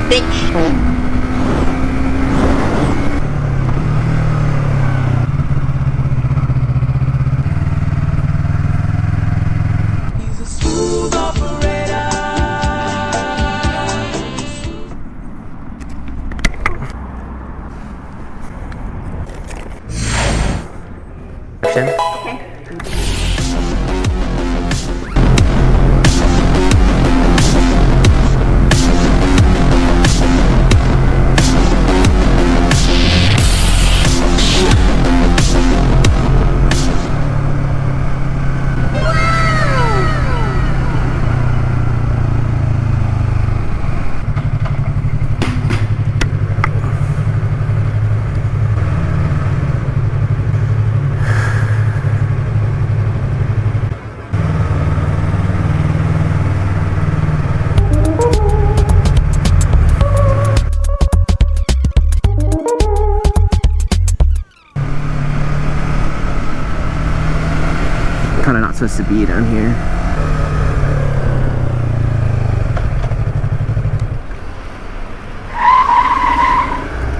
Bitch. He's a smooth operator. Okay. Kind of not supposed to be down here.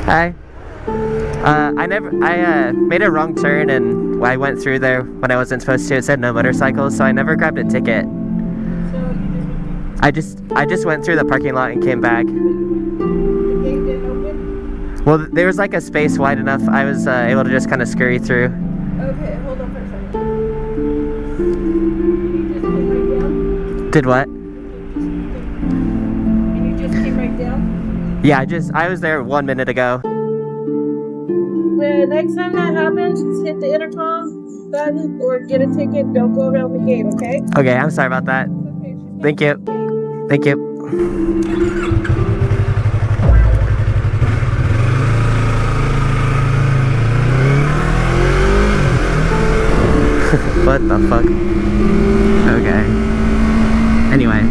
Hi. I made a wrong turn and I went through there when I wasn't supposed to. It said no motorcycles, so I never grabbed a ticket. I just went through the parking lot and came back. The gate didn't open? Well, there was like a space wide enough. I was able to just kind of scurry through. Okay, hold on for a second. You just came right down? Did what? And you just came right down? Yeah, I was there 1 minute ago. The next time that happens, just hit the intercom button or get a ticket. Don't go around the gate, okay? Okay, I'm sorry about that. Okay, just Thank you. Thank you. What the fuck? Okay. Anyway.